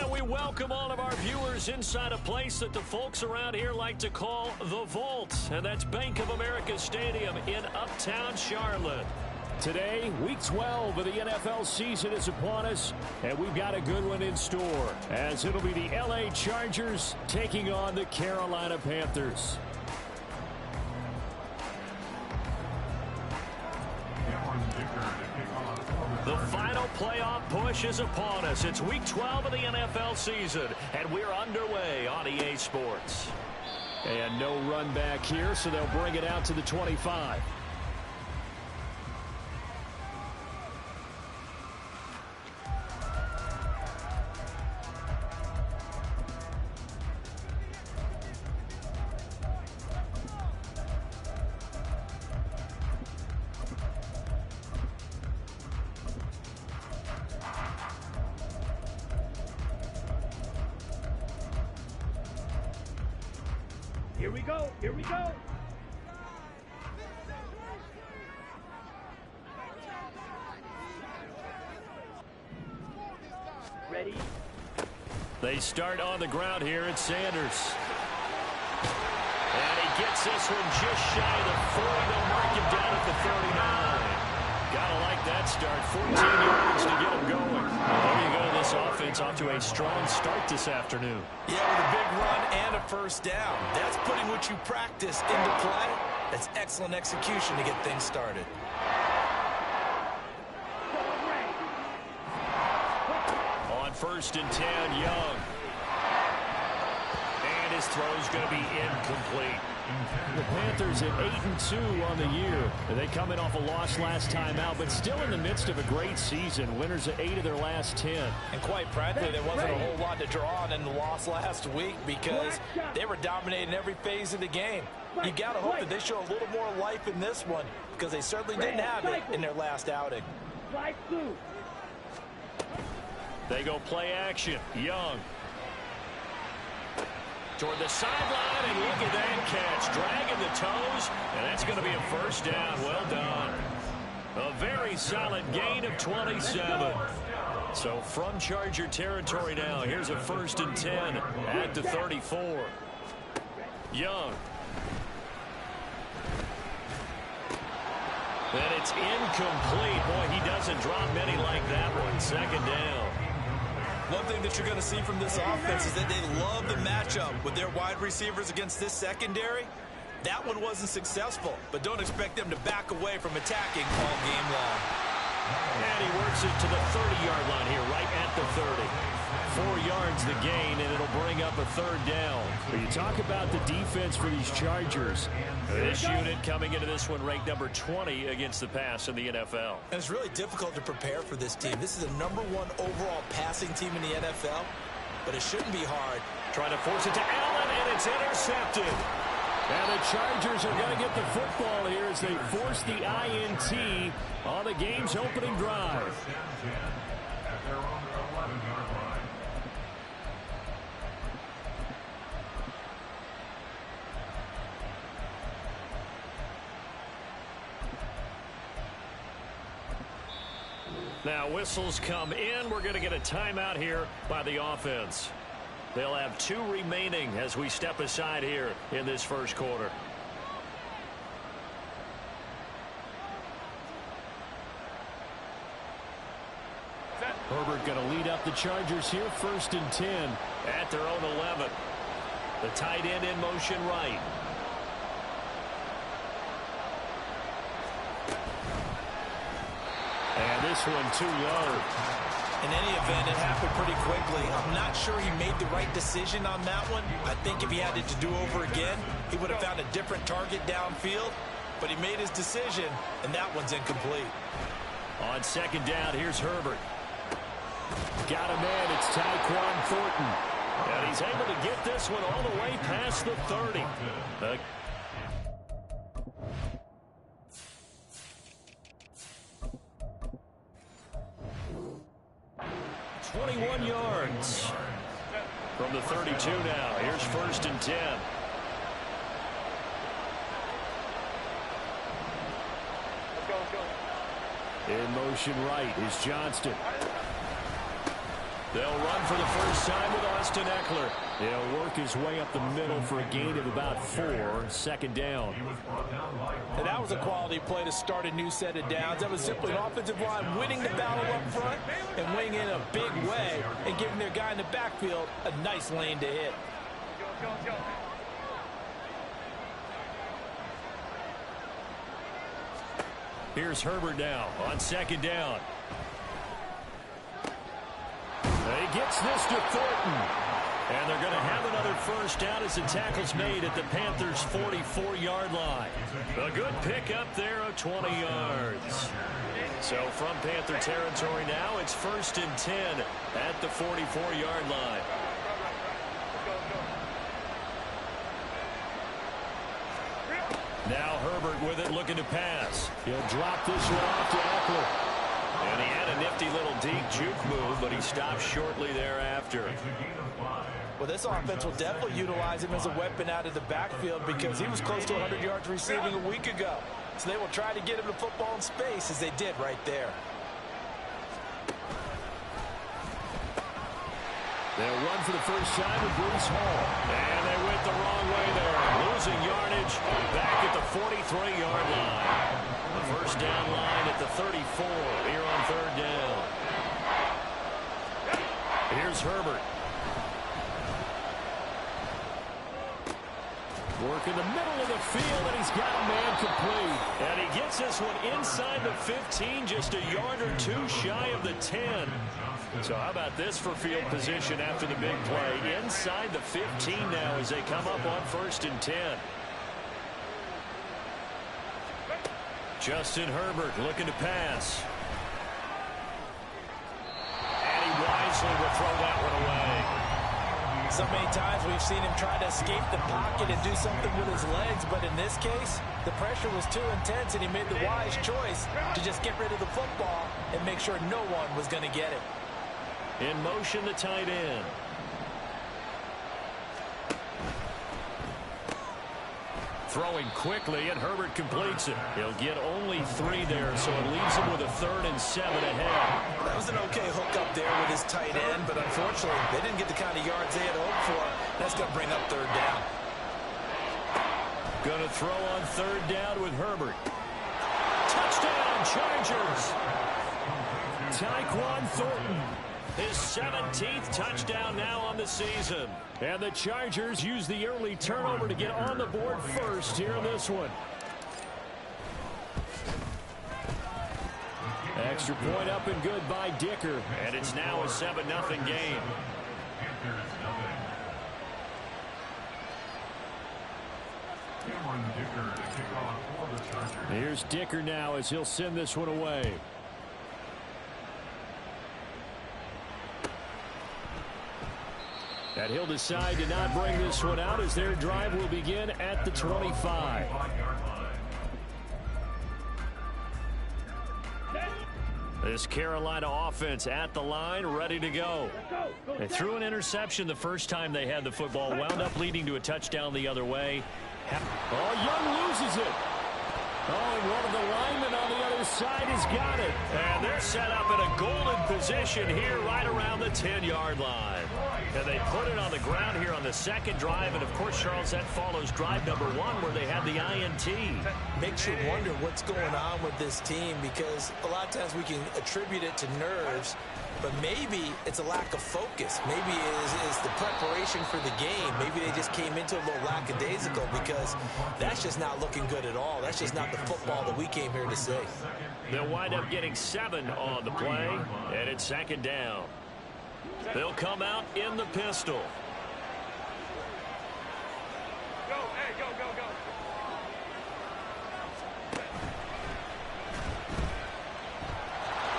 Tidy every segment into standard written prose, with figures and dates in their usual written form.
And we welcome all of our viewers inside a place that the folks around here like to call the Vault. And that's Bank of America Stadium in Uptown Charlotte. Today, Week 12 of the NFL season is upon us, and we've got a good one in store, as it'll be the LA Chargers taking on the Carolina Panthers. The final playoff push is upon us. It's Week 12 of the NFL season, and we're underway on EA Sports. And no run back here, so they'll bring it out to the 25. Here we go. Here we go. Ready? They start on the ground here. It's Sanders. And he gets this one just shy of the 40. They'll mark him down at the 39. Gotta like that start. 14 yards to get him going. There you go. This offense off to a strong start this afternoon. Yeah, with a big run and a first down. That's putting what you practice into play. That's excellent execution to get things started. On 1st and 10, Young. And his throw's going to be incomplete. The Panthers at 8-2 on the year. They come in off a loss last time out, but still in the midst of a great season. Winners of 8 of their last 10. And quite frankly, there wasn't a whole lot to draw on in the loss last week because they were dominating every phase of the game. You got to hope that they show a little more life in this one because they certainly didn't have it in their last outing. They go play action. Young. Toward the sideline, and look at that catch. Dragging the toes, and that's going to be a first down. Well done. A very solid gain of 27. So from Charger territory now, here's a 1st and 10 at the 34. Young. And it's incomplete. Boy, he doesn't drop many like that one. 2nd down. One thing that you're going to see from this offense is that they love the matchup with their wide receivers against this secondary. That one wasn't successful, but don't expect them to back away from attacking all game long. And he works it to the 30-yard line here, right at the 30. 4 yards the gain, and it'll bring up a 3rd down. When you talk about the defense for these Chargers, this unit coming into this one ranked number 20 against the pass in the NFL. And it's really difficult to prepare for this team. This is the #1 overall passing team in the NFL, but it shouldn't be hard. Trying to force it to Allen, and it's intercepted. And the Chargers are going to get the football here as they force the INT on the game's opening drive. Now whistles come in. We're going to get a timeout here by the offense. They'll have 2 remaining as we step aside here in this first quarter. Herbert going to lead up the Chargers here. 1st and 10 at their own 11. The tight end in motion right. And this one too low. In any event, it happened pretty quickly. I'm not sure he made the right decision on that one. I think if he had it to do over again, he would have found a different target downfield. But he made his decision, and that one's incomplete. On 2nd down, here's Herbert. Got a man, it's Tyquan Thornton. And he's able to get this one all the way past the 30. 21 yards from the 32 now. Here's 1st and 10. In motion right is Johnston. They'll run for the first time with Austin Eckler. He'll work his way up the middle for a gain of about 4, second down. And that was a quality play to start a new set of downs. That was simply an offensive line winning the battle up front and winning in a big way and giving their guy in the backfield a nice lane to hit. Here's Herbert now on second down. He gets this to Thornton. And they're going to have another first down as the tackle's made at the Panthers' 44-yard line. A good pickup there of 20 yards. So from Panther territory now, it's 1st and 10 at the 44-yard line. Now Herbert with it, looking to pass. He'll drop this one off to Eckler. And he had a nifty little deep juke move, but he stopped shortly thereafter. Well, this offense will definitely utilize him as a weapon out of the backfield because he was close to 100 yards receiving a week ago. So they will try to get him the football in space as they did right there. They'll run for the first time with Bruce Hall. And they went the wrong way there. Losing yardage back at the 43-yard line. The first down line at the 34 here on third down. Here's Herbert. Work in the middle of the field, and he's got a man complete. And he gets this one inside the 15, just a yard or two shy of the 10. So how about this for field position after the big play? Inside the 15 now as they come up on 1st and 10. Justin Herbert looking to pass. And he wisely will throw that one away. So many times we've seen him try to escape the pocket and do something with his legs, but in this case, the pressure was too intense and he made the wise choice to just get rid of the football and make sure no one was going to get it. In motion, the tight end. Throwing quickly, and Herbert completes it. He'll get only 3 there, so it leaves him with a 3rd and 7 ahead. That was an okay hook up there with his tight end, but unfortunately, they didn't get the kind of yards they had hoped for. That's going to bring up 3rd down. Going to throw on 3rd down with Herbert. Touchdown, Chargers! Tyquan Thornton. His 17th touchdown now on the season. And the Chargers use the early turnover to get on the board first here in this one. Extra point up and good by Dicker. And it's now a 7-0 game. Here's Dicker now as he'll send this one away. And he'll decide to not bring this one out as their drive will begin at the 25. This Carolina offense at the line, ready to go. They threw an interception the first time they had the football, wound up leading to a touchdown the other way. Oh, Young loses it. Oh, and one of the linemen on the other side has got it. And they're set up in a golden position here right around the 10-yard line. And they put it on the ground here on the second drive. And, of course, Charles, that follows drive number 1 where they had the INT. Makes you wonder what's going on with this team because a lot of times we can attribute it to nerves, but maybe it's a lack of focus. Maybe it is the preparation for the game. Maybe they just came into a little lackadaisical because that's just not looking good at all. That's just not the football that we came here to see. They'll wind up getting 7 on the play, and it's 2nd down. They'll come out in the pistol. Go, hey, go, go, go.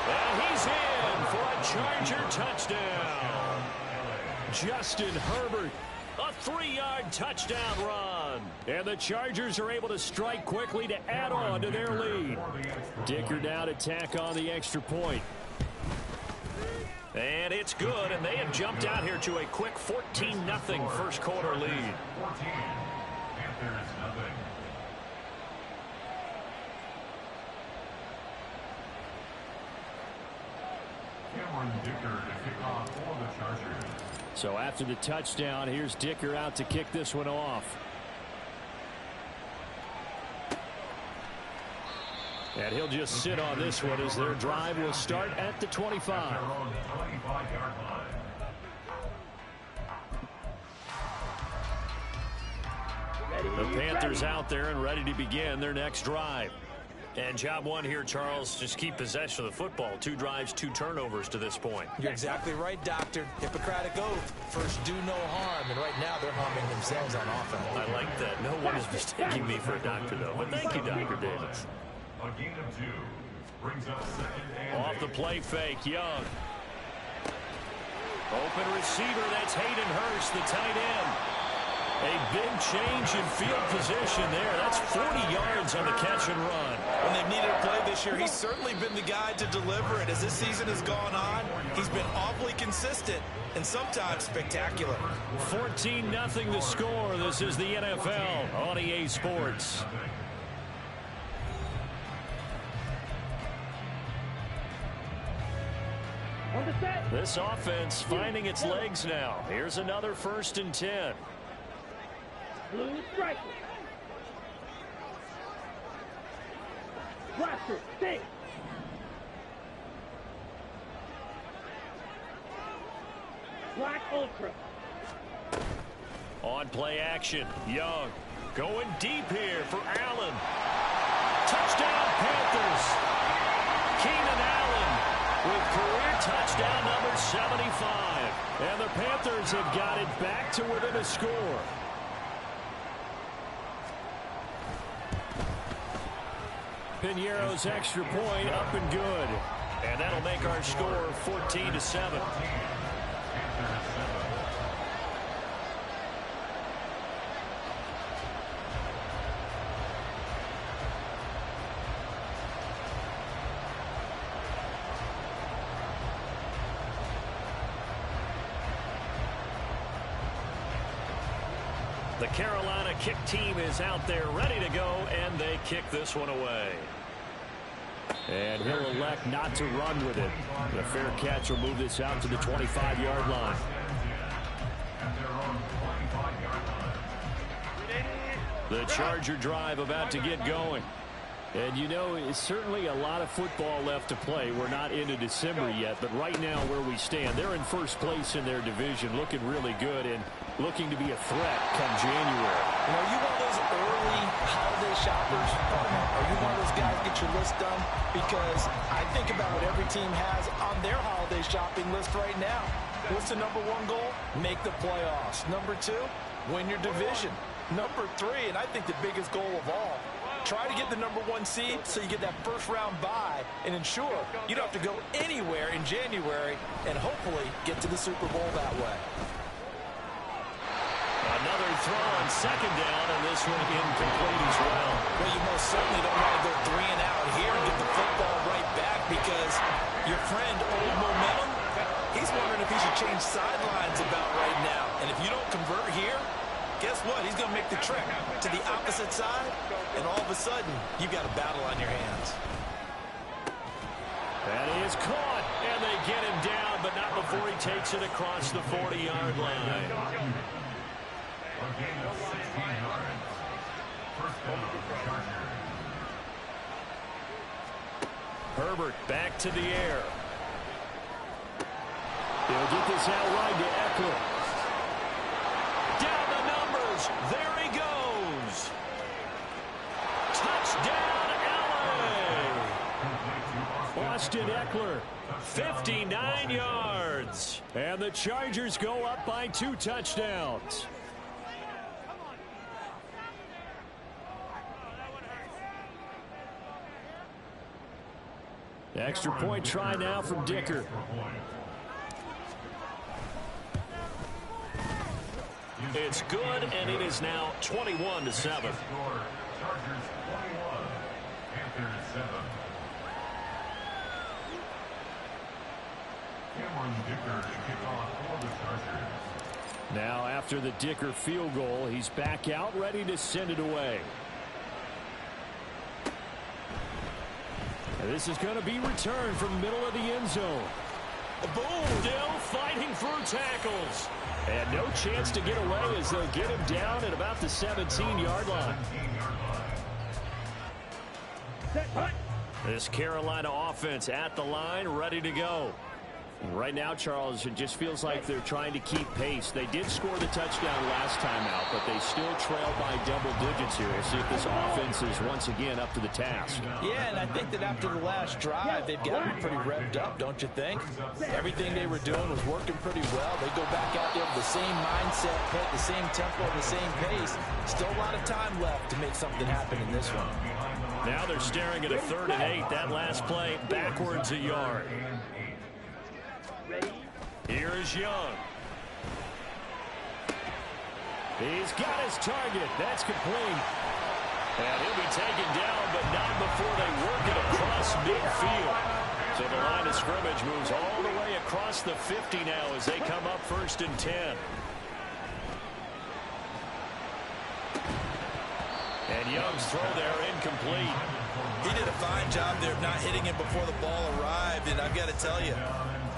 And he's in for a Charger touchdown. Justin Herbert, a 3-yard touchdown run. And the Chargers are able to strike quickly to add on to their lead. Dicker now to tack on the extra point. And it's good, and they have jumped out here to a quick 14-0 first quarter lead. So after the touchdown, here's Dicker out to kick this one off. And he'll just sit on this one as their drive will start at the 25. The Panthers out there and ready to begin their next drive. And job one here, Charles, just keep possession of the football. 2 drives, 2 turnovers to this point. You're exactly right, Doctor. Hippocratic oath. First, do no harm. And right now, they're harming themselves on offense. I like that. No one is mistaking me for a doctor, though. But thank you, Dr. Davis. A gain of 2 brings up 2nd and Off the play fake, Young. Open receiver, that's Hayden Hurst, the tight end. A big change in field position there. That's 40 yards on the catch and run. When they've needed a play this year, he's certainly been the guy to deliver it. As this season has gone on, he's been awfully consistent and sometimes spectacular. 14-0 the score. This is the NFL on EA Sports. This offense finding its legs now. Here's another 1st and 10. Blue striker. Blaster, stay. Black Ultra. On play action, Young going deep here for Allen. Touchdown Panthers. Keenan Allen with career touchdown number 75. And the Panthers have got it back to within a score. Piñeiro's extra point up and good. And that'll make our score 14-7. The Carolina kick team is out there ready to go, and they kick this one away. And he'll elect not to run with it. The fair catch will move this out to the 25-yard line. The Charger drive about to get going. And you know, it's certainly a lot of football left to play. We're not into December yet, but right now where we stand, they're in first place in their division, looking really good and looking to be a threat come January. You know, are you one of those early holiday shoppers? Are you one of those guys get your list done? Because I think about what every team has on their holiday shopping list right now. What's the number 1 goal? Make the playoffs. Number 2, win your division. Number 3, and I think the biggest goal of all, try to get the number 1 seed so you get that first-round bye and ensure you don't have to go anywhere in January and hopefully get to the Super Bowl that way. Another throw on 2nd down, and this one incomplete as well. Well, you most certainly don't want to go 3 and out here and get the football right back because your friend, Old Momentum, he's wondering if he should change sidelines about right now. And if you don't convert here, guess what? He's going to make the trek to the opposite side, and all of a sudden, you've got a battle on your hands. That is caught, and they get him down, but not before he takes it across the 40-yard line. A gain of 16 yards. First down, Chargers. Herbert back to the air. He'll get this out wide to Eckler. Down the numbers. There he goes. Touchdown, LA. Austin Eckler, 59 yards. And the Chargers go up by 2 touchdowns. Extra point try now from Dicker. It's good, and it is now 21-7. Chargers 21, Panthers 7. Cameron Dicker to kick off for the Chargers. Now after the Dicker field goal, he's back out ready to send it away. And this is going to be returned from the middle of the end zone. Boom! Still fighting through tackles. And no chance to get away as they'll get him down at about the 17-yard line. Set, punt. This Carolina offense at the line, ready to go. Right now, Charles, it just feels like they're trying to keep pace. They did score the touchdown last time out, but they still trail by double digits here. We'll see if this offense is once again up to the task. Yeah, and I think that after the last drive, they've gotten pretty revved up, don't you think? Everything they were doing was working pretty well. They go back out there with the same mindset, play at the same tempo, the same pace. Still a lot of time left to make something happen in this one. Now they're staring at a 3rd and 8. That last play backwards a yard. Here is Young. He's got his target. That's complete. And he'll be taken down, but not before they work it across midfield. So the line of scrimmage moves all the way across the 50 now as they come up 1st and 10. And Young's throw there incomplete. He did a fine job there of not hitting him before the ball arrived, and I've got to tell you,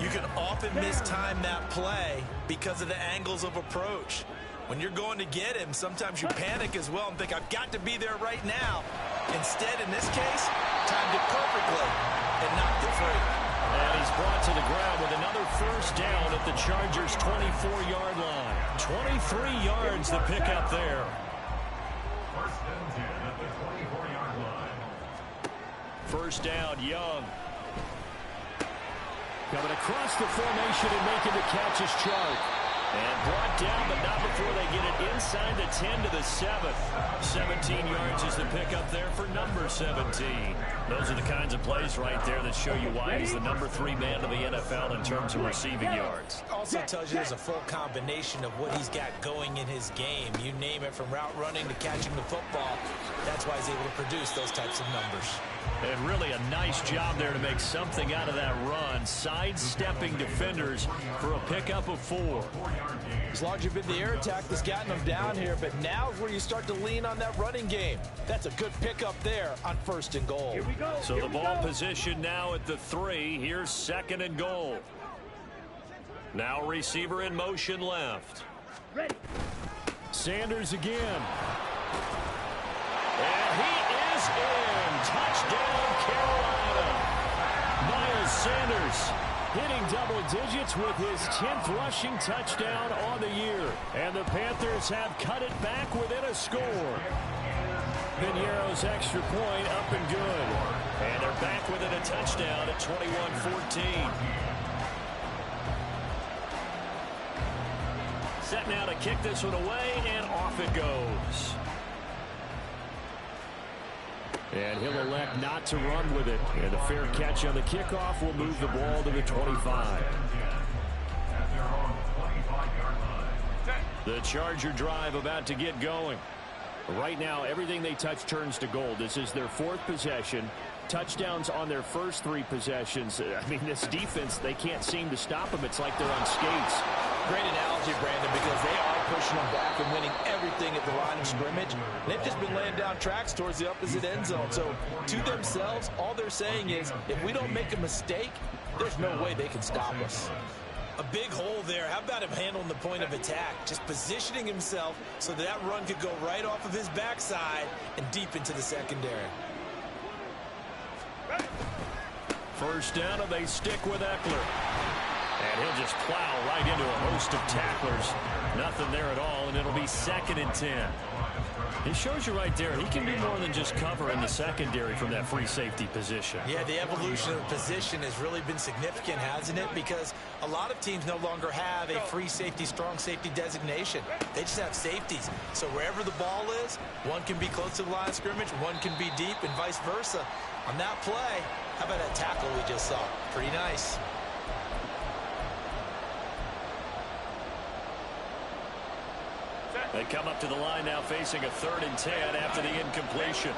you can often mistime that play because of the angles of approach. When you're going to get him, sometimes you panic as well and think, I've got to be there right now. Instead, in this case, timed it perfectly and knocked it free. And he's brought to the ground with another 1st down at the Chargers' 24-yard line. 23 yards to pick up there. 1st and 10 at the 24-yard line. 1st down, Young. Coming across the formation and making the catch is Chark. And brought down, but not before they get it inside the 10 to the 7th. 17 yards is the pickup there for number 17. Those are the kinds of plays right there that show you why he's the number 3 man of the NFL in terms of receiving yards. Also tells you there's a full combination of what he's got going in his game. You name it, from route running to catching the football. That's why he's able to produce those types of numbers. And really a nice job there to make something out of that run. Sidestepping defenders for a pickup of 4. As long as you've been the air attack that's gotten them down here, but now is where you start to lean on that running game. That's a good pickup there on 1st and goal. Here we go. So the ball position now at the 3. Here's 2nd and goal. Now receiver in motion left. Ready. Sanders again. And he is in. Touchdown, Carolina. Miles Sanders hitting double digits with his 10th rushing touchdown on the year. And the Panthers have cut it back within a score. Piñeiro's extra point up and good. And they're back within a touchdown at 21-14. Set now to kick this one away, and off it goes. And he'll elect not to run with it. And the fair catch on the kickoff will move the ball to the 25. The Charger drive about to get going. Right now, everything they touch turns to gold. This is their 4th possession. Touchdowns on their first 3 possessions. I mean, this defense, they can't seem to stop them. It's like they're on skates. Great analogy, Brandon, because they are pushing them back and winning everything at the line of scrimmage. They've just been laying down tracks towards the opposite end zone. So to themselves, all they're saying is, if we don't make a mistake, there's no way they can stop us. A big hole there. How about him handling the point of attack? Just positioning himself so that run could go right off of his backside and deep into the secondary. 1st down, and they stick with Eckler. And he'll just plow right into a host of tacklers. Nothing there at all, and it'll be 2nd and 10. He shows you right there, he can do more than just cover in the secondary from that free safety position. Yeah, the evolution of the position has really been significant, hasn't it? Because a lot of teams no longer have a free safety, strong safety designation. They just have safeties. So wherever the ball is, one can be close to the line of scrimmage, one can be deep, and vice versa. On that play, how about that tackle we just saw? Pretty nice. They come up to the line now facing a 3rd and 10 after the incompletion.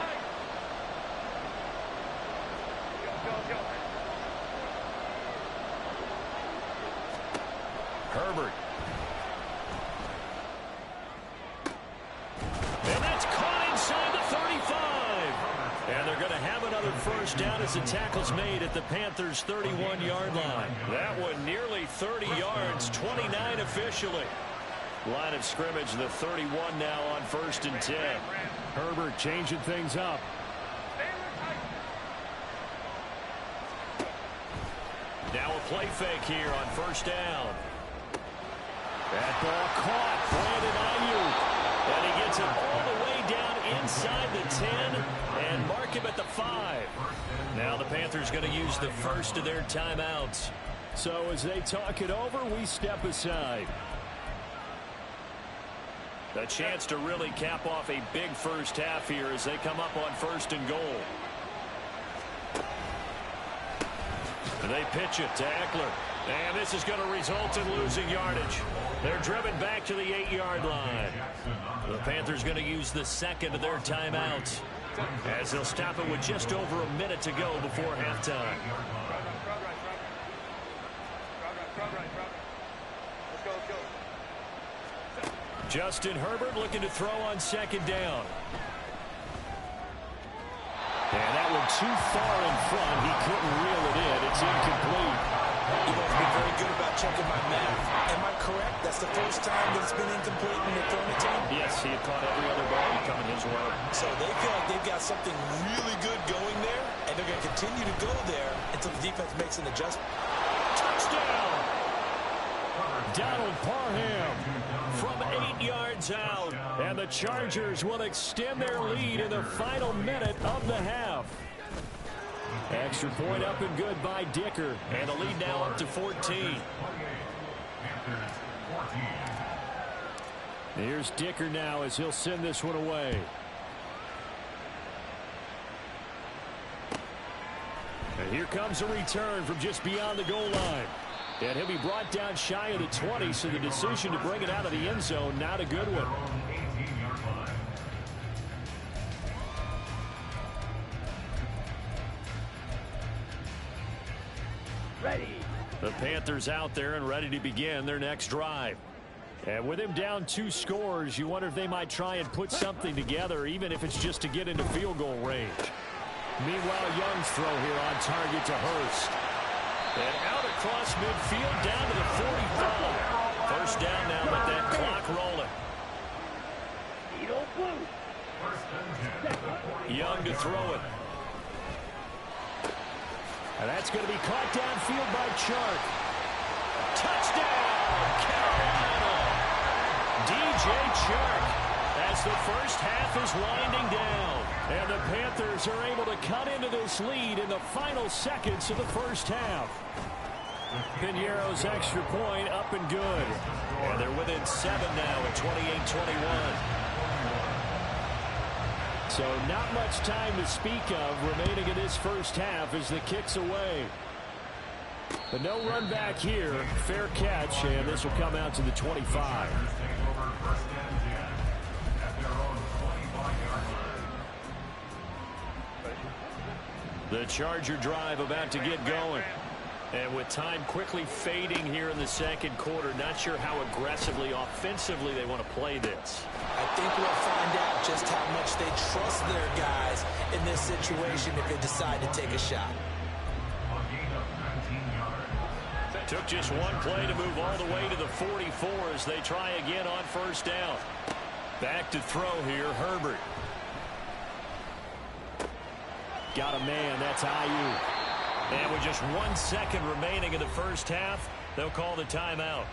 Herbert. And that's caught inside the 35. And they're going to have another first down as the tackle's made at the Panthers' 31-yard line. That one nearly 30 yards, 29 officially. Line of scrimmage, the 31 now on 1st and 10. Herbert changing things up. Now a play fake here on 1st down. That ball caught. Brandon Ayuk. And he gets it all the way down inside the 10 and mark him at the 5. Now the Panthers going to use the first of their timeouts. So as they talk it over, we step aside. A chance to really cap off a big first half here as they come up on 1st and goal. And they pitch it to Eckler. And this is going to result in losing yardage. They're driven back to the 8-yard line. The Panthers going to use the second of their timeouts as they'll stop it with just over a minute to go before halftime. Justin Herbert looking to throw on 2nd down. And that one too far in front. He couldn't reel it in. It's incomplete. You have to be very good about checking my math. Am I correct? That's the first time that it's been incomplete when they're throwing it to him? Yes, he had caught every other ball coming his way. So they feel like they've got something really good going there, and they're going to continue to go there until the defense makes an adjustment. Touchdown! Donald Parham from 8 yards out. And the Chargers will extend their lead in the final minute of the half. Extra point up and good by Dicker. And the lead now up to 14. Here's Dicker now as he'll send this one away. And here comes a return from just beyond the goal line. And he'll be brought down shy of the 20, so the decision to bring it out of the end zone, not a good one. Ready. The Panthers out there and ready to begin their next drive. And with him down 2 scores, you wonder if they might try and put something together, even if it's just to get into field goal range. Meanwhile, Young's throw here on target to Hurst. And out across midfield down to the 45. First down now with that clock rolling. Young to throw it. And that's going to be caught downfield by Chark. Touchdown, Carolina! DJ Chark as the first half is winding down. And the Panthers are able to cut into this lead in the final seconds of the first half. Piñeiro's extra point up and good. And they're within 7 now at 28-21. So not much time to speak of remaining in this first half as the kick's away. But no run back here. Fair catch, and this will come out to the 25. The Charger drive about to get going. And with time quickly fading here in the second quarter, not sure how aggressively, offensively they want to play this. I think we'll find out just how much they trust their guys in this situation if they decide to take a shot. Took just one play to move all the way to the 44 as they try again on first down. Back to throw here, Herbert. Got a man, that's Ayuk. And with just 1 second remaining in the first half, they'll call the timeout.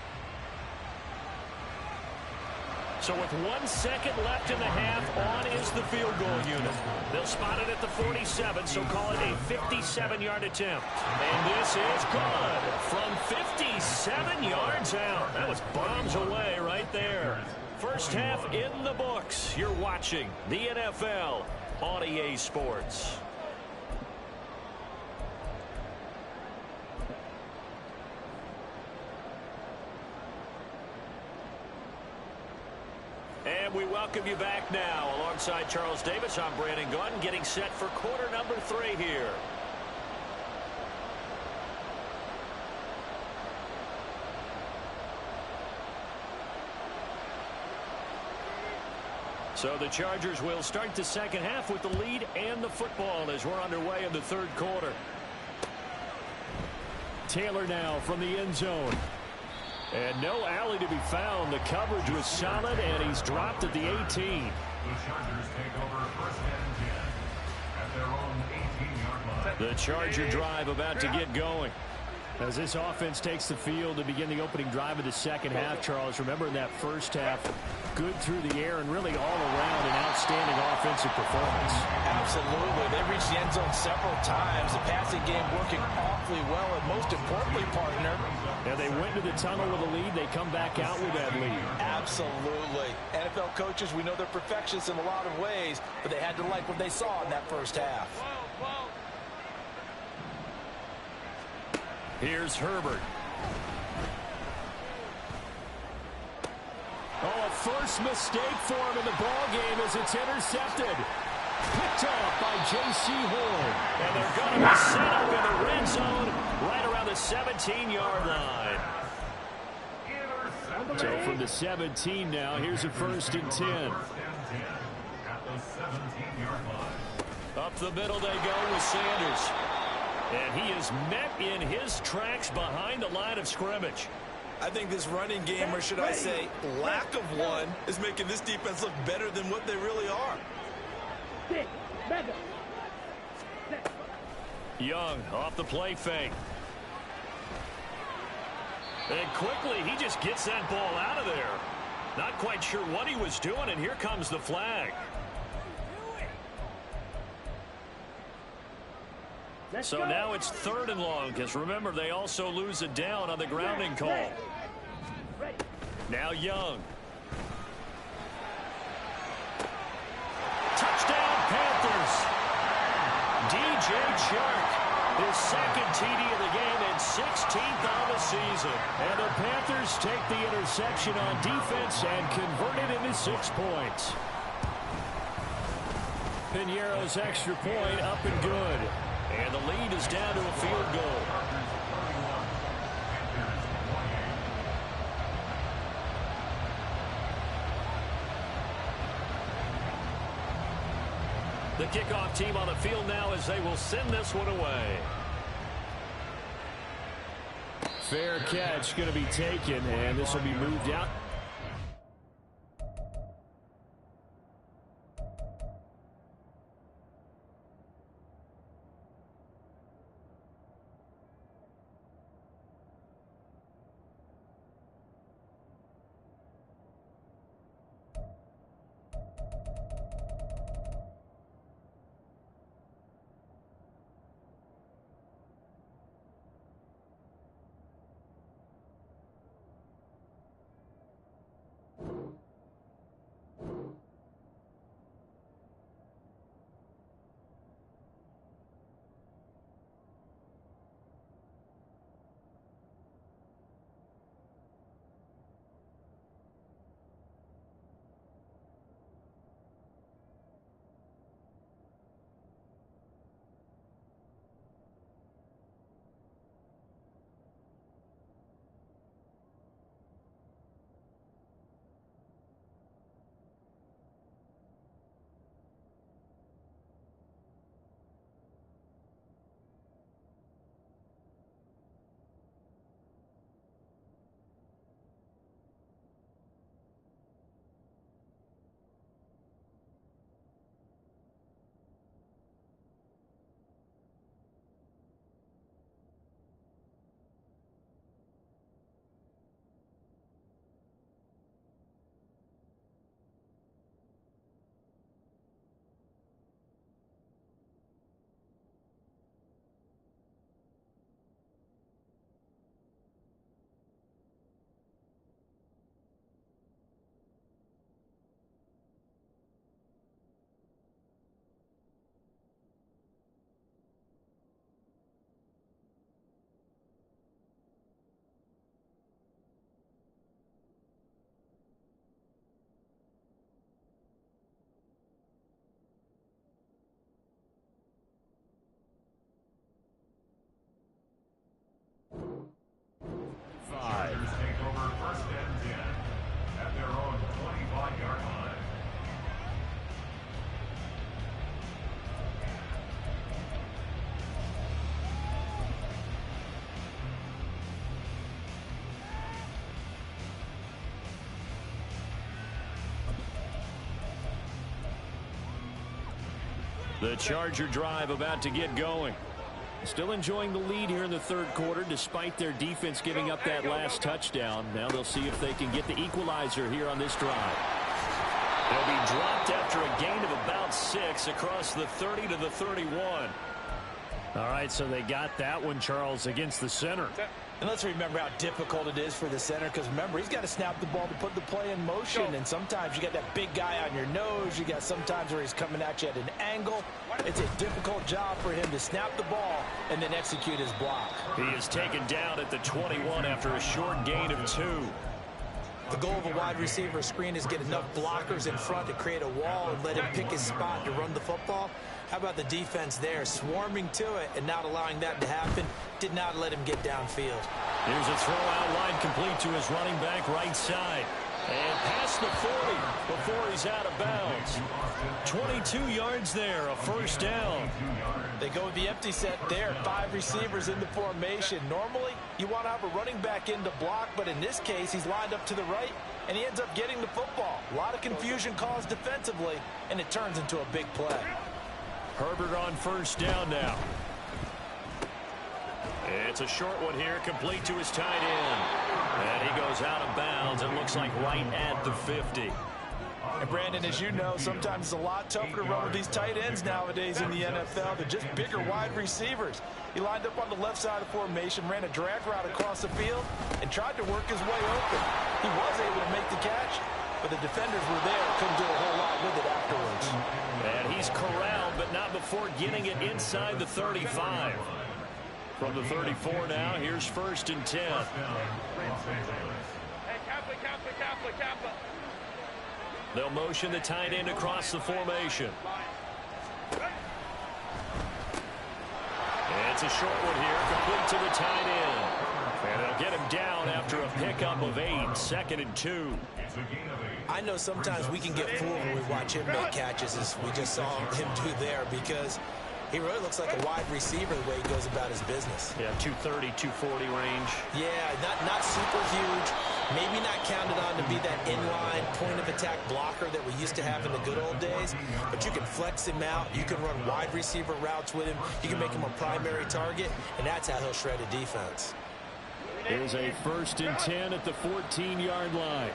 So with 1 second left in the half, on is the field goal unit. They'll spot it at the 47, so call it a 57-yard attempt. And this is good from 57 yards out. That was bombs away right there. First half in the books. You're watching the NFL on EA Sports. And we welcome you back now. Alongside Charles Davis, I'm Brandon Gunn, getting set for quarter number 3 here. So the Chargers will start the second half with the lead and the football as we're underway in the third quarter. Taylor now from the end zone. And no alley to be found. The coverage was solid, and he's dropped at the 18. The Chargers take over first and 10 at their own 18-yard line. The Charger drive about to get going. As this offense takes the field to begin the opening drive of the second half, Charles, remember in that first half, good through the air and really all around an outstanding offensive performance. Absolutely. They reached the end zone several times. The passing game working awfully well, and most importantly, partner. Yeah, they went to the tunnel with a lead. They come back out with that lead. Absolutely. NFL coaches, we know they're perfectionists in a lot of ways, but they had to like what they saw in that first half. Here's Herbert. Oh, a first mistake for him in the ball game as it's intercepted. Picked off by J.C. Horn. And they're going to be set up in the red zone right around the 17-yard line. So from the 17 now, here's a first and 10. At the 17-yard line. Up the middle they go with Sanders. And he is met in his tracks behind the line of scrimmage. I think this running game, or should I say lack of one, is making this defense look better than what they really are. Young off the play fake. And quickly, he just gets that ball out of there. Not quite sure what he was doing, and here comes the flag. So now it's 3rd and long, because remember, they also lose it down on the grounding call. Now Young. Touchdown, Panthers. DJ Chark, his second TD of the game and 16th on the season. And the Panthers take the interception on defense and convert it into 6 points. Piñeiro's extra point up and good. And the lead is down to a field goal. The kickoff team on the field now as they will send this one away. Fair catch going to be taken, and this will be moved out. The Charger drive about to get going. Still enjoying the lead here in the third quarter despite their defense giving up that last touchdown. Now they'll see if they can get the equalizer here on this drive. They'll be dropped after a gain of about 6 across the 30 to the 31. All right, so they got that one, Charles, against the center. And let's remember how difficult it is for the center, because remember, he's got to snap the ball to put the play in motion. And sometimes you got that big guy on your nose. You got sometimes where he's coming at you at an angle. It's a difficult job for him to snap the ball and then execute his block. He is taken down at the 21 after a short gain of 2. The goal of a wide receiver screen is get enough blockers in front to create a wall and let him pick his spot to run the football. How about the defense there, swarming to it and not allowing that to happen? Did not let him get downfield. Here's a throw out line complete to his running back right side. And past the 40 before he's out of bounds. 22 yards there, a first down. They go with the empty set there, 5 receivers in the formation. Normally, you want to have a running back in to block, but in this case, he's lined up to the right, and he ends up getting the football. A lot of confusion caused defensively, and it turns into a big play. Herbert on first down now. It's a short one here, complete to his tight end. And he goes out of bounds, it looks like right at the 50. And Brandon, as you know, sometimes it's a lot tougher to run with these tight ends nowadays in the NFL. They're just bigger wide receivers. He lined up on the left side of the formation, ran a drag route across the field, and tried to work his way open. He was able to make the catch, but the defenders were there, couldn't do a whole lot with it afterwards. And he's corralled, but not before getting it inside the 35. From the 34 now, here's 1st and 10. Hey, Kappa. They'll motion the tight end across the formation. It's a short one here, complete to the tight end. And they'll get him down after a pickup of 8, 2nd and 2. I know sometimes we can get fooled when we watch him make catches, as we just saw him do there, because he really looks like a wide receiver the way he goes about his business. Yeah, 230, 240 range. Yeah, not super huge. Maybe not counted on to be that inline point-of-attack blocker that we used to have in the good old days. But you can flex him out. You can run wide receiver routes with him. You can make him a primary target, and that's how he'll shred a defense. Here's a 1st and 10 at the 14-yard line.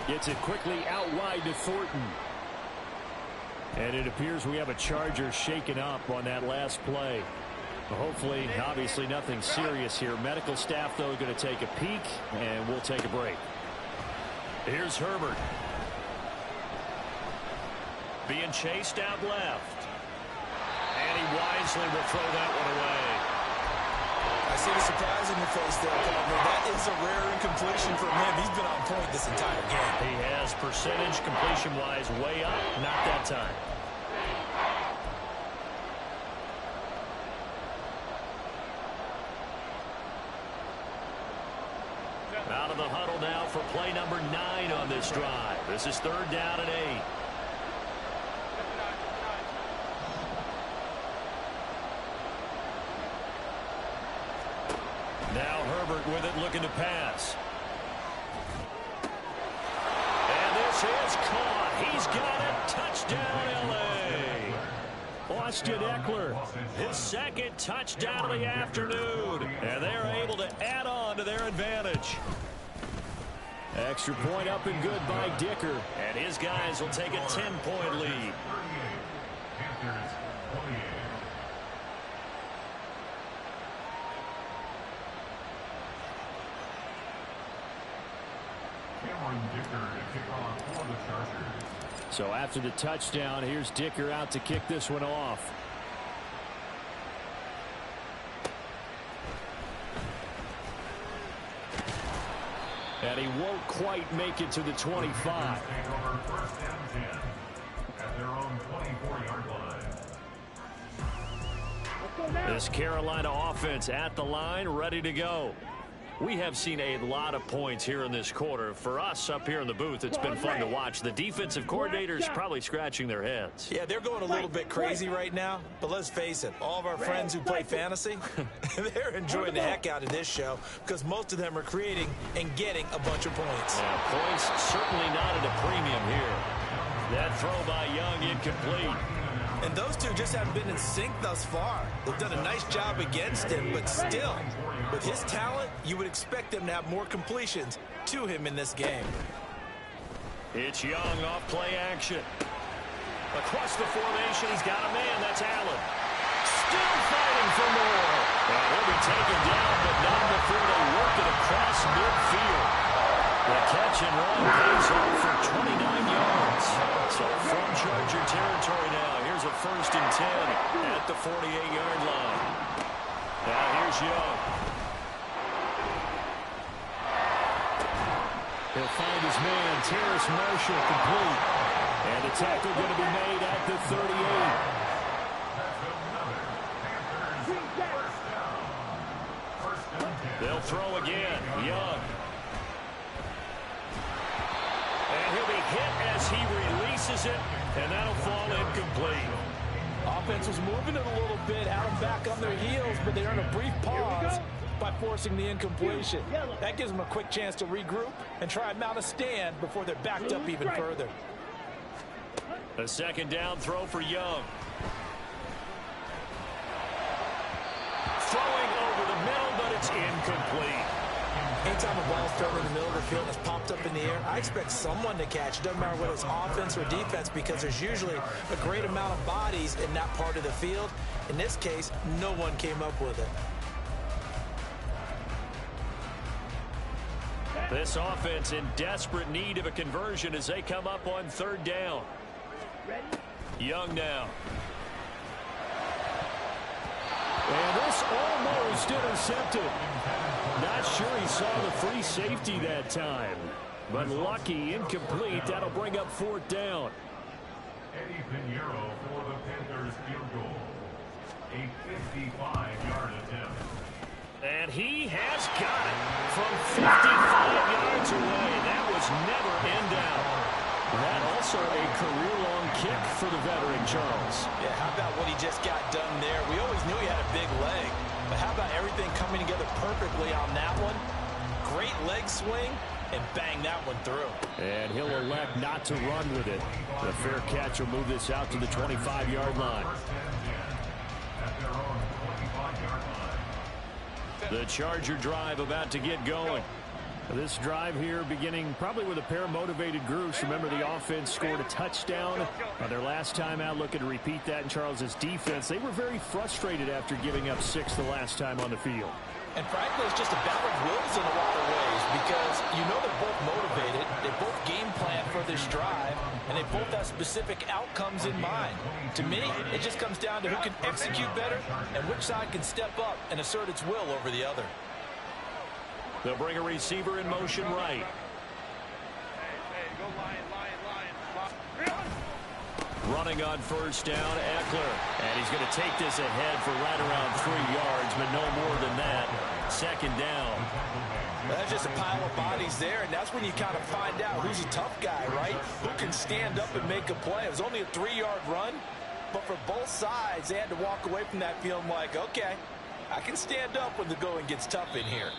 Gets it quickly out wide to Thornton. And it appears we have a Charger shaken up on that last play. Hopefully, obviously nothing serious here. Medical staff, though, going to take a peek, and we'll take a break. Here's Herbert. Being chased out left. And he wisely will throw that one away. I see the surprise in your face there, partner. That is a rare incompletion from him. He's been on point this entire game. He has percentage completion-wise way up. Not that time. Out of the huddle now for play number 9 on this drive. This is 3rd down and 8. Now Herbert with it, looking to pass. And this is caught. He's got it. Touchdown, L.A. Austin Eckler, his 2nd touchdown of the afternoon. And they're able to add on to their advantage. Extra point up and good by Dicker. And his guys will take a 10-point lead. Panthers 28. So after the touchdown, here's Dicker out to kick this one off. And he won't quite make it to the 25. This Carolina offense at the line, ready to go. We have seen a lot of points here in this quarter. For us up here in the booth, it's been fun to watch. The defensive coordinators probably scratching their heads. Yeah, they're going a little bit crazy right now, but let's face it, all of our friends who play fantasy, they're enjoying the heck out of this show because most of them are creating and getting a bunch of points. Yeah, points certainly not at a premium here. That throw by Young incomplete. And those two just haven't been in sync thus far. They've done a nice job against him, but still, with his talent, you would expect them to have more completions to him in this game. It's Young off play action. Across the formation, he's got a man. That's Allen. Still fighting for more. And he'll be taken down, but not before they work it across midfield. The catch and run pays off for 29 yards. So from Charger territory now, here's a 1st and 10 at the 48-yard line. Now here's Young. He'll find his man, Terrace Marshall, complete. And the tackle going to be made at the 38. They'll throw again. Young. And he'll be hit as he releases it, and that'll fall incomplete. Offense was moving it a little bit, had them back on their heels, but they earned a brief pause by forcing the incompletion. That gives them a quick chance to regroup and try and mount a stand before they're backed up even further. A 2nd down throw for Young. Throwing over the middle, but it's incomplete. Anytime a ball's thrown in the middle of the field and it's popped up in the air, I expect someone to catch. It doesn't matter whether it's offense or defense, because there's usually a great amount of bodies in that part of the field. In this case, no one came up with it. This offense in desperate need of a conversion as they come up on 3rd down. Young now. And this almost intercepted. Not sure he saw the free safety that time. But lucky, incomplete. That'll bring up 4th down. Eddie Pinheiro for the Panthers field goal. A 55-yard attempt. And he has got it from 55 yards away. That was never in doubt. That also a career-long kick for the veteran, Charles. Yeah, how about what he just got done there? We always knew he had a big leg, but how about everything coming together perfectly on that one? Great leg swing, and bang that one through. And he'll elect not to run with it. The fair catch will move this out to the 25-yard line. The Charger drive about to get going. This drive here beginning probably with a pair of motivated groups. Remember, the offense scored a touchdown on their last time out. Looking to repeat that in Charles's defense. They were very frustrated after giving up 6 the last time on the field. And frankly, it's just a battle of wills in a lot of ways, because you know they're both motivated, they both game plan for this drive, and they both have specific outcomes in mind. To me, it just comes down to who can execute better and which side can step up and assert its will over the other. They'll bring a receiver in motion right. Running on 1st down, Eckler. And he's going to take this ahead for right around 3 yards, but no more than that. 2nd down. That's just a pile of bodies there, and that's when you kind of find out who's a tough guy, right? Who can stand up and make a play. It was only a 3-yard run, but for both sides, they had to walk away from that feeling like, okay, I can stand up when the going gets tough in here.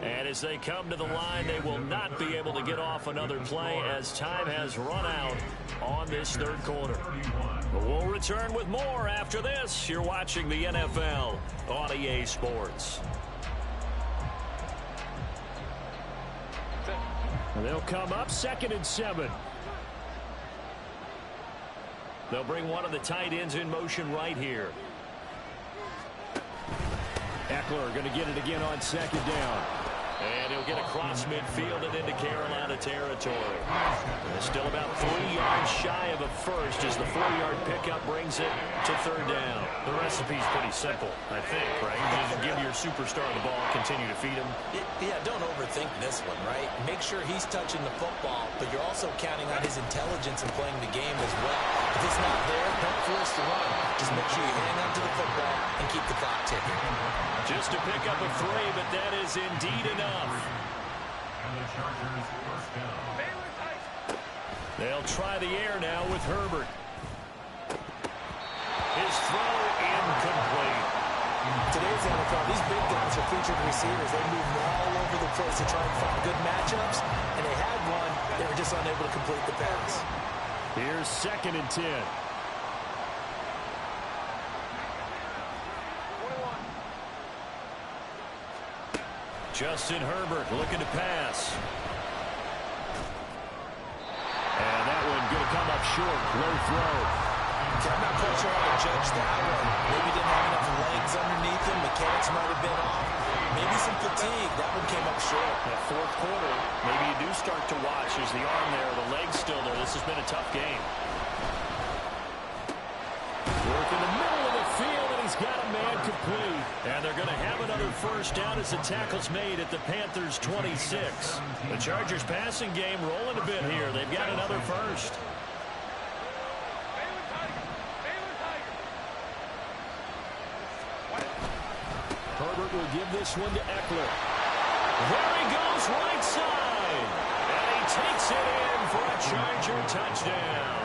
And as they come to the line, they will not be able to get off another play as time has run out on this 3rd quarter. But we'll return with more after this. You're watching the NFL on EA Sports. They'll come up 2nd and 7. They'll bring one of the tight ends in motion right here. Eckler going to get it again on 2nd down. And he'll get across midfield and into Carolina territory. Still about 3 yards shy of a first as the 4-yard pickup brings it to 3rd down. The recipe's pretty simple, I think, right? You just give your superstar the ball, continue to feed him. Yeah, don't overthink this one, right? Make sure he's touching the football, but you're also counting on his intelligence in playing the game as well. If it's not there, don't force the run. Just make sure you hang on to the football and keep the clock ticking. Just to pick up a 3, but that is indeed enough. And the Chargers first down. They'll try the air now with Herbert. His throw incomplete. Today's today's NFL, these big guys are featured receivers. They move all over the place to try and find good matchups, and they had one. They were just unable to complete the pass. Here's 2nd and 10. Justin Herbert looking to pass. And that one going to come up short. Low throw. I'm not quite sure how to judge that one. Maybe didn't have enough legs underneath him. Mechanics might have been off. Maybe some fatigue. That one came up short. That 4th quarter, maybe you do start to watch. Is the arm there, the leg's still there. This has been a tough game. Work in the middle of the field, and he's got a man complete. And they're going to have another first down as the tackle's made at the Panthers' 26. The Chargers' passing game rolling a bit here. They've got another first. Herbert will give this one to Eckler. There he goes, right side. And he takes it in for a Charger touchdown.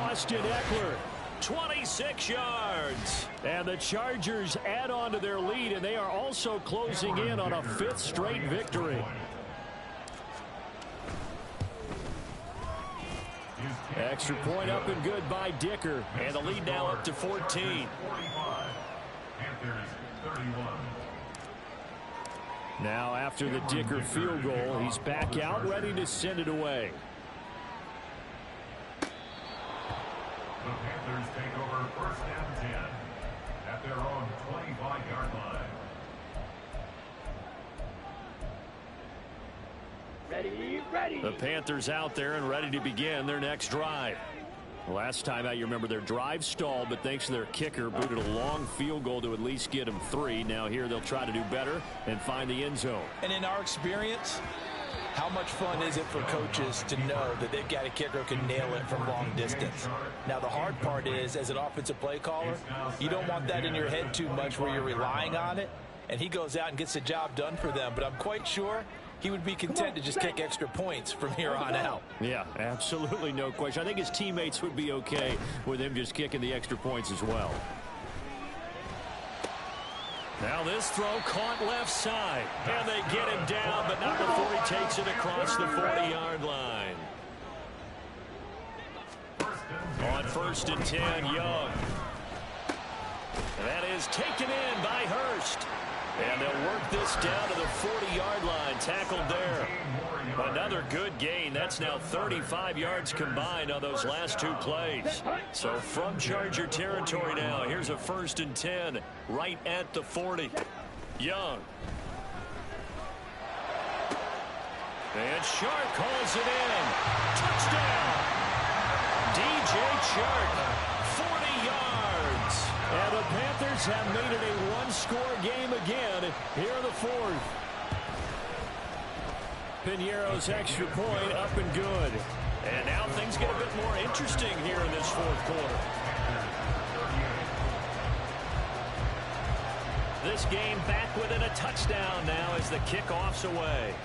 Austin Eckler, 26 yards. And the Chargers add on to their lead, and they are also closing in on a 5th straight victory. Extra point up and good by Dicker. And the lead now up to 14. Now after the Dicker field goal, he's back out ready to send it away. The Panthers take over 1st and 10 at their own 25-yard line. Ready. The Panthers out there and ready to begin their next drive. Last time out, you remember their drive stalled, but thanks to their kicker, booted a long field goal to at least get them 3. Now here they'll try to do better and find the end zone. And in our experience, how much fun is it for coaches to know that they've got a kicker who can nail it from long distance? Now, the hard part is, as an offensive play caller, you don't want that in your head too much where you're relying on it, and he goes out and gets the job done for them. But I'm quite sure he would be content to just kick extra points from here on out. Yeah, absolutely no question. I think his teammates would be okay with him just kicking the extra points as well. Now this throw caught left side. And they get him down, but not before he takes it across the 40-yard line. On 1st and 10, Young. And that is taken in by Hurst. And they'll work this down to the 40-yard line. Tackled there. Another good gain. That's now 35 yards combined on those last 2 plays. So from Charger territory now, here's a 1st and 10 right at the 40. Young. And Shark calls it in. Touchdown. DJ Shark, 40 yards. And the Panthers have made it a one-score game again here in the 4th. Piñeiro's extra point up and good. And now things get a bit more interesting here in this 4th quarter. This game back within a touchdown now as the kickoff's away.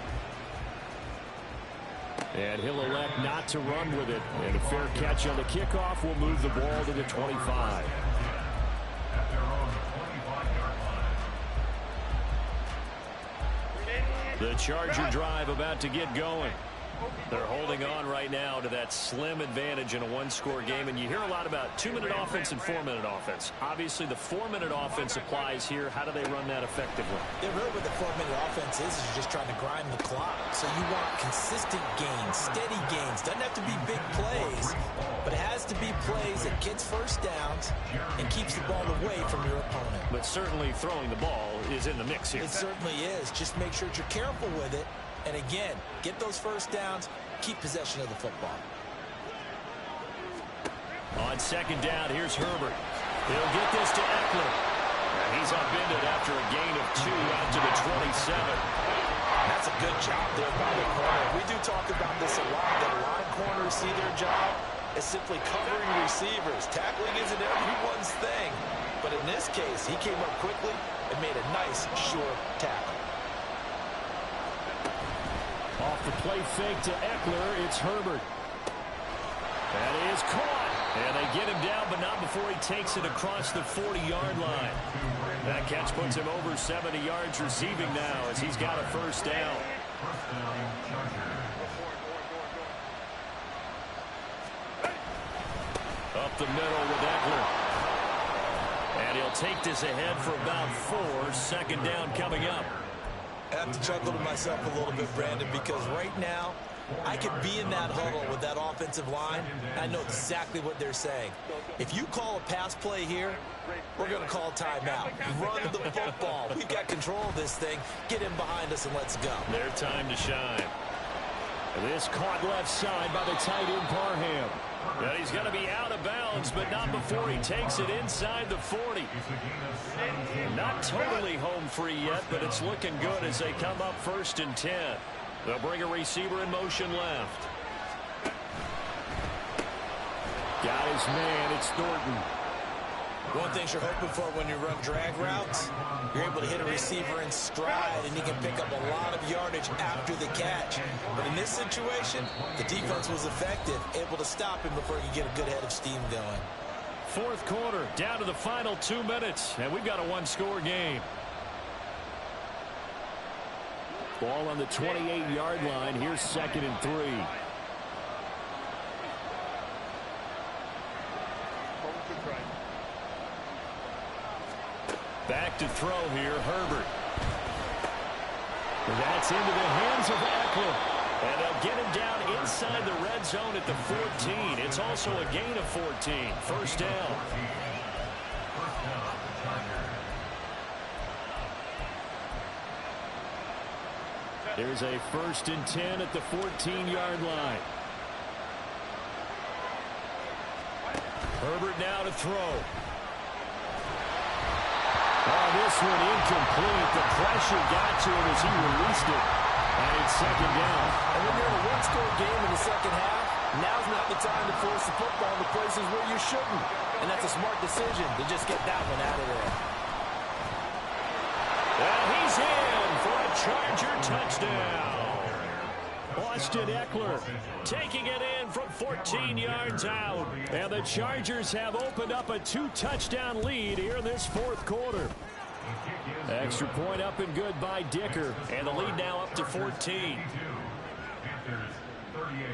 And he'll elect not to run with it. And a fair catch on the kickoff will move the ball to the 25. The Charger drive about to get going. They're holding on right now to that slim advantage in a one-score game. And you hear a lot about 2-minute offense and 4-minute offense. Obviously, the 4-minute offense applies here. How do they run that effectively? Yeah, really what the 4-minute offense is you're just trying to grind the clock. So you want consistent gains, steady gains. Doesn't have to be big plays, but it has to be plays that gets first downs and keeps the ball away from your opponent. But certainly throwing the ball is in the mix here. It certainly is. Just make sure that you're careful with it. And again, get those first downs, keep possession of the football. On 2nd down, here's Herbert. He'll get this to Eckler. He's upended after a gain of 2 out to the 27. That's a good job there by the corner. We do talk about this a lot, that a lot of corners see their job as simply covering receivers. Tackling isn't everyone's thing. But in this case, he came up quickly and made a nice, short tackle. Off the play fake to Eckler, it's Herbert. That is caught. And they get him down, but not before he takes it across the 40-yard line. That catch puts him over 70 yards receiving now as he's got a first down. Up the middle with Eckler. And he'll take this ahead for about 4. Second down coming up. I have to chuckle to myself a little bit, Brandon, because right now I could be in that huddle with that offensive line. I know exactly what they're saying. If you call a pass play here, we're going to call timeout. Run the football. We've got control of this thing. Get him behind us and let's go. Their time to shine. This caught left side by the tight end Parham. And he's going to be out of bounds, but not before he takes it inside the 40. Not totally home free yet, but it's looking good as they come up 1st and 10. They'll bring a receiver in motion left. Got his man. It's Thornton. One thing you're hoping for when you run drag routes, you're able to hit a receiver in stride, and he can pick up a lot of yardage after the catch. But in this situation, the defense was effective, able to stop him before he could get a good head of steam going. 4th quarter, down to the final 2 minutes, and we've got a 1-score game. Ball on the 28-yard line. Here's 2nd and 3. Back to throw here, Herbert. That's into the hands of Eckler. And they'll get him down inside the red zone at the 14. It's also a gain of 14. First down. There's a 1st and 10 at the 14-yard line. Herbert now to throw. Oh, this one incomplete. The pressure got to him as he released it. And it's 2nd down. And when you're in a 1-score game in the second half, now's not the time to force the football in the places where you shouldn't. And that's a smart decision to just get that one out of there. And he's in for a Charger touchdown. Austin Eckler taking it in from 14 yards out. And the Chargers have opened up a 2-touchdown lead here in this 4th quarter. Extra point up and good by Dicker. And the lead now up to 14. Panthers 38.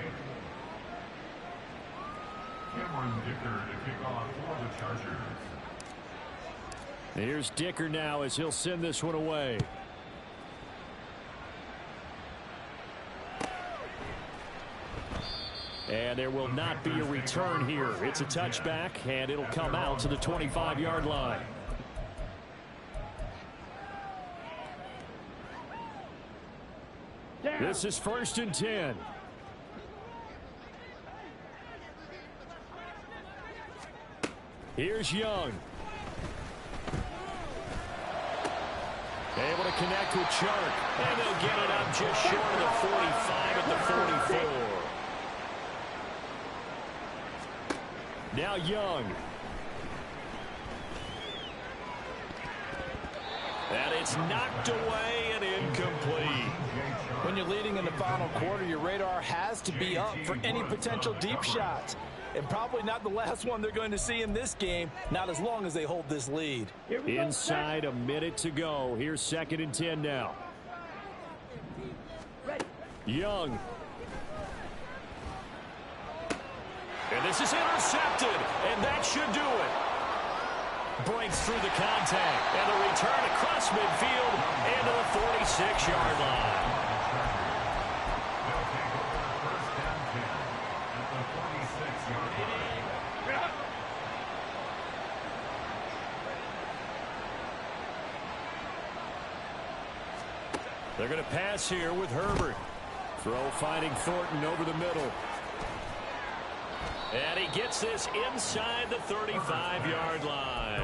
Cameron Dicker to kick off for the Chargers. Here's Dicker now as he'll send this one away. And there will not be a return here. It's a touchback, and it'll come out to the 25-yard line. This is 1st and 10. Here's Young. Able to connect with Chark. And they'll get it up just short of the 45 at the 44. Now Young. And it's knocked away and incomplete. When you're leading in the final quarter, your radar has to be up for any potential deep shots. And probably not the last one they're going to see in this game, not as long as they hold this lead. Inside a minute to go. Here's 2nd and 10 now. Young. And this is intercepted, and that should do it. Breaks through the contact, and the return across midfield into the 46-yard line. They're going to pass here with Herbert. Throw finding Thornton over the middle. And he gets this inside the 35-yard line.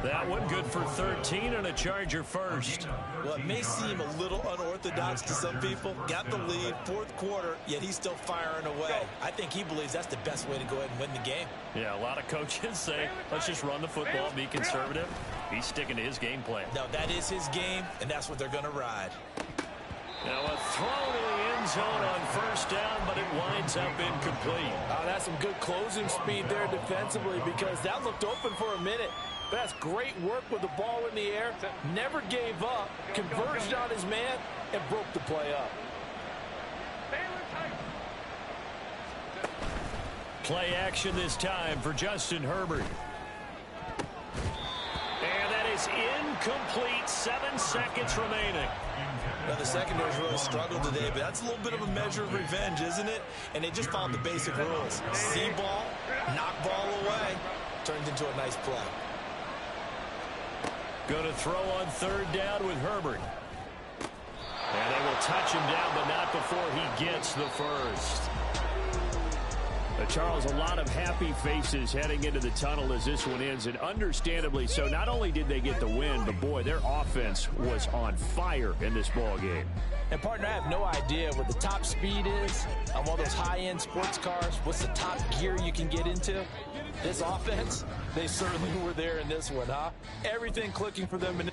That one good for 13 and a Charger first. Well, it may seem a little unorthodox to some people. Got the lead, 4th quarter, yet he's still firing away. I think he believes that's the best way to go ahead and win the game. Yeah, a lot of coaches say, let's just run the football, be conservative. He's sticking to his game plan. No, that is his game, and that's what they're going to ride. Now a throw to the end zone on first down, but it winds up incomplete. That's some good closing speed there defensively because that looked open for a minute. But that's great work with the ball in the air. Never gave up, converged on his man, and broke the play up. Play action this time for Justin Herbert. And that is incomplete. 7 seconds remaining. Now, the secondary's really struggled today, but that's a little bit of a measure of revenge, isn't it? And they just followed the basic rules. See ball, knock ball away. Turned into a nice play. Going to throw on third down with Herbert. And they will touch him down, but not before he gets the first. Charles, a lot of happy faces heading into the tunnel as this one ends, and understandably so. Not only did they get the win, but boy, their offense was on fire in this ball game. And partner, I have no idea what the top speed is on one of those high-end sports cars. What's the top gear you can get into? This offense, they certainly were there in this one, huh? Everything clicking for them.